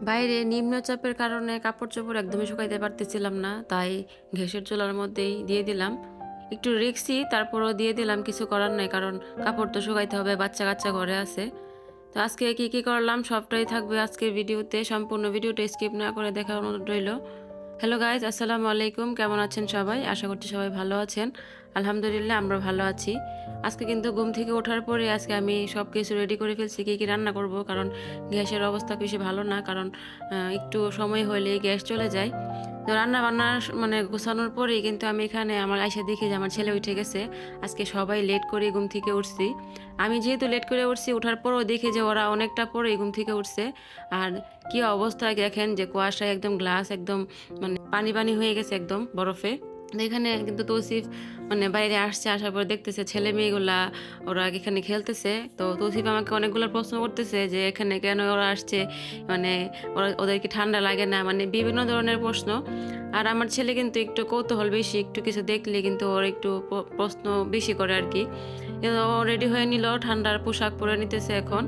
বাইরে নিম্নচাপের কারণে কাপড়-চোপড় একদমই শুকাইতে পারতেছিলাম না। তাই গ্যাসের চুলার মধ্যেই দিয়ে দিলাম। একটু রিস্কি তারপরেও দিয়ে দিলাম, কিছু করার নাই। কারণ কাপড় তো শুকাইতে হবে, বাচ্চা-কাচ্চা ঘরে আছে। তো আজকে কি করলাম সবটাই থাকবে আজকের ভিডিওতে। সম্পূর্ণ ভিডিওটা স্কিপ না করে দেখার অনুরোধ রইল। হ্যালো গাইজ, আসসালামু আলাইকুম। কেমন আছেন সবাই? আশা করছি সবাই ভালো আছেন। আলহামদুলিল্লাহ আমরা ভালো আছি। আজকে কিন্তু ঘুম থেকে ওঠার পরে আজকে আমি সব কিছু রেডি করে ফেলছি কী রান্না করব। কারণ গ্যাসের অবস্থা বেশি ভালো না, কারণ একটু সময় হলেই গ্যাস চলে যায়। তো রান্না বান্নার মানে গোছানোর পরেই কিন্তু আমি এখানে আমার আইসা দেখি যে আমার ছেলে উঠে গেছে। আজকে সবাই লেট করে ঘুম থেকে উঠছি। আমি যেহেতু লেট করে উঠছি, ওঠার পরও দেখি যে ওরা অনেকটা পরেই ঘুম থেকে উঠছে। আর কি অবস্থায় দেখেন যে কুয়াশায় একদম গ্লাস একদম মানে পানি পানি হয়ে গেছে একদম বরফে। এখানে কিন্তু তৌসিফ মানে বাইরে আসছে, আসার পর দেখতেছে ছেলে মেয়েগুলা ওরা এখানে খেলতেছে। তো তৌসিফ আমাকে অনেকগুলো প্রশ্ন করতেছে যে এখানে কেন ওরা আসছে, মানে ওদেরকে ঠান্ডা লাগে না, মানে বিভিন্ন ধরনের প্রশ্ন। আর আমার ছেলে কিন্তু একটু কৌতূহল বেশি, একটু কিছু দেখলে কিন্তু ওর একটু প্রশ্ন বেশি করে আর কি। রেডি হয়ে নিল, ঠান্ডার পোশাক পরে নিতেছে এখন।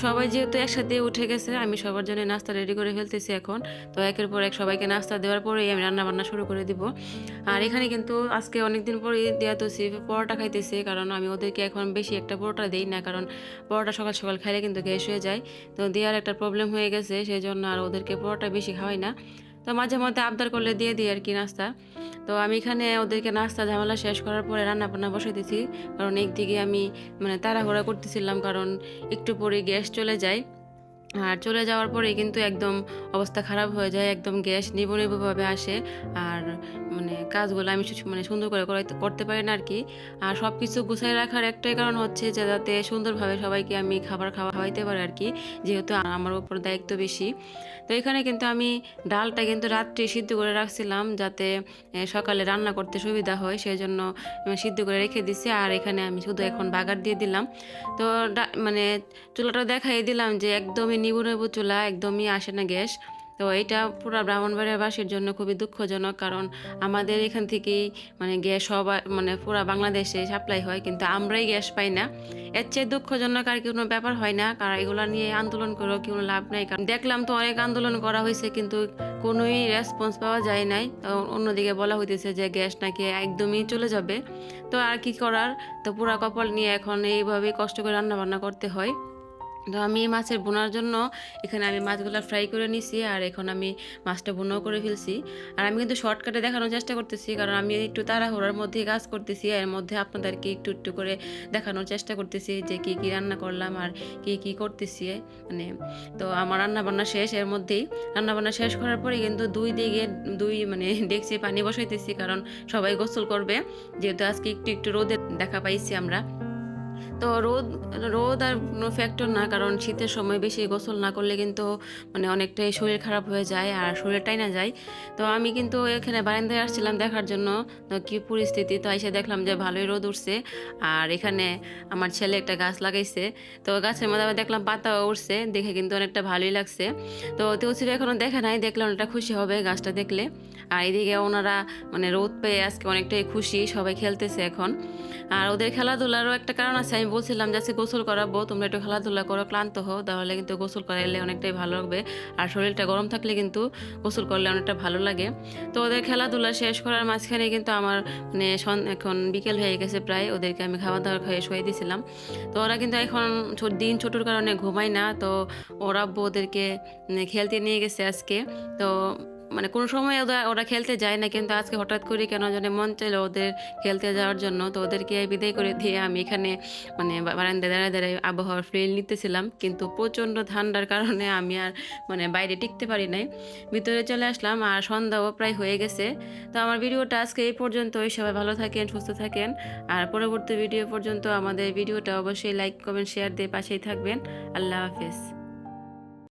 সবাই যেহেতু একসাথে উঠে গেছে, আমি সবার জন্য নাস্তা রেডি করে ফেলতেছি এখন। তো একের পর এক সবাইকে নাস্তা দেওয়ার পরেই আমি রান্না বান্না শুরু করে দিব। আর এখানে কিন্তু আজকে অনেকদিন পরে দেয়া তো পরোটা খাইতেছে, কারণ আমি ওদেরকে এখন বেশি একটা পরোটা দিই না, কারণ পরোটা সকাল সকাল খাইলে কিন্তু গ্যাস হয়ে যায়। তো দেওয়ার একটা প্রবলেম হয়ে গেছে, সেই জন্য আর ওদেরকে পরোটা বেশি খাওয়াই না। তো মাঝে মধ্যে আবদার করলে দিয়ে দিই আর কি নাস্তা। তো আমি এখানে ওদেরকে নাস্তা ঝামেলা শেষ করার পরে রান্না বান্না বসাই দিছি। কারণ একদিকে আমি মানে তাড়াহুড়া করতেছিলাম, কারণ একটু পরে গ্যাস চলে যায়। আর চলে যাওয়ার পরে কিন্তু একদম অবস্থা খারাপ হয়ে যায়, একদম গ্যাস নিভু নিভুভাবে আসে। আর মানে কাজগুলো আমি মানে সুন্দর করে করতে পারি না আর কি। আর সব কিছু গুছাই রাখার একটাই কারণ হচ্ছে যে যাতে সুন্দরভাবে সবাইকে আমি খাবার খাওয়াইতে পারি আর কি, যেহেতু আমার উপর দায়িত্ব বেশি। তো এখানে কিন্তু আমি ডালটা কিন্তু রাত্রে সিদ্ধ করে রাখছিলাম, যাতে সকালে রান্না করতে সুবিধা হয়, সেই জন্য সিদ্ধ করে রেখে দিছি। আর এখানে আমি শুধু এখন বাগার দিয়ে দিলাম। তো মানে চুলাটা দেখাই দিলাম যে একদমই নিবু নিবু চুলা, একদমই আসে না গ্যাস। তো এটা পুরো ব্রাহ্মণবাড়িয়াবাসীর জন্য খুবই দুঃখজনক, কারণ আমাদের এখান থেকেই মানে গ্যাস সবার মানে পুরো বাংলাদেশে সাপ্লাই হয়, কিন্তু আমরাই গ্যাস পাই না। এর চেয়ে দুঃখজনক আর কোনো ব্যাপার হয় না। কারণ এগুলো নিয়ে আন্দোলন করেও কোনো লাভ নাই, কারণ দেখলাম তো অনেক আন্দোলন করা হয়েছে কিন্তু কোনোই রেসপন্স পাওয়া যায় নাই। তো অন্যদিকে বলা হইতেছে যে গ্যাস নাকি একদমই চলে যাবে। তো আর কি করার, তো পুরা কপাল নিয়ে এখন এইভাবেই কষ্ট করে রান্না বান্না করতে হয়। তো আমি মাছের বোনার জন্য এখানে আমি মাছগুলো ফ্রাই করে নিছি, আর এখন আমি মাছটা বোনাও করে ফেলছি। আর আমি কিন্তু শর্টকাটে দেখানোর চেষ্টা করতেছি, কারণ আমি একটু তাড়াহুড়ার মধ্যে কাজ করতেছি। এর মধ্যে আপনাদেরকে একটু একটু করে দেখানোর চেষ্টা করতেছি যে কি রান্না করলাম আর কি করতেছি মানে। তো আমার রান্না বান্না শেষ, এর মধ্যেই রান্না বান্না শেষ করার পরে কিন্তু দুই মানে ডেকচি পানি বসাইতেছি, কারণ সবাই গোসল করবে, যেহেতু আজকে একটু একটু রোদে দেখা পাইছি আমরা। তো রোদ রোদ আর কোনো ফ্যাক্টর না, কারণ শীতের সময় বেশি গোসল না করলে কিন্তু মানে অনেকটাই শরীর খারাপ হয়ে যায় আর শরীরটাই না যায়। তো আমি কিন্তু এখানে বারান্দায় আসছিলাম দেখার জন্য তো কী পরিস্থিতি। তো এসে দেখলাম যে ভালোই রোদ উঠছে। আর এখানে আমার ছেলে একটা গাছ লাগাইছে, তো গাছের মধ্যে আবার দেখলাম পাতাও উঠছে, দেখে কিন্তু অনেকটা ভালোই লাগছে। তো তুলসীরা এখনও দেখে নাই, দেখলে অনেকটা খুশি হবে গাছটা দেখলে। আর এদিকে ওনারা মানে রোদ পেয়ে আজকে অনেকটাই খুশি, সবাই খেলতেছে এখন। আর ওদের খেলাধুলারও একটা কারণ আছে, আমি বলছিলাম যে আজকে গোসল করাবো, তোমরা একটু খেলাধুলা করো, ক্লান্ত হও, তাহলে কিন্তু গোসল করাইলে অনেকটাই ভালো লাগবে। আর শরীরটা গরম থাকলে কিন্তু গোসল করলে অনেকটা ভালো লাগে। তো ওদের খেলাধুলা শেষ করার মাঝখানে কিন্তু আমার মানে এখন বিকেল হয়ে গেছে প্রায়, ওদেরকে আমি খাওয়া দাওয়া খাইয়ে শুয়ে দিয়েছিলাম। তো ওরা কিন্তু এখন দিন ছোটোর কারণে ঘুমায় না, তো ওরা ওদেরকে খেলতে নিয়ে গেছে আজকে। তো মানে কোনো সময় ওরা খেলতে যায় না, কিন্তু আজকে হঠাৎ করে কেন জানে মন চাইলো ওদের খেলতে যাওয়ার জন্য। তো ওদেরকে বিদায় করে দিয়ে আমি এখানে মানে বারান্দায় দাঁড়ায় দাঁড়ায় আবহাওয়ার ফিল নিতেছিলাম, কিন্তু প্রচণ্ড ঠান্ডার কারণে আমি আর মানে বাইরে টিকতে পারি নাই, ভিতরে চলে আসলাম। আর সন্ধ্যাও প্রায় হয়ে গেছে। তো আমার ভিডিওটা আজকে এই পর্যন্তই। সবাই ভালো থাকেন, সুস্থ থাকেন। আর পরবর্তী ভিডিও পর্যন্ত আমাদের ভিডিওটা অবশ্যই লাইক কমেন্ট শেয়ার দিয়ে পাশেই থাকবেন। আল্লাহ হাফেজ।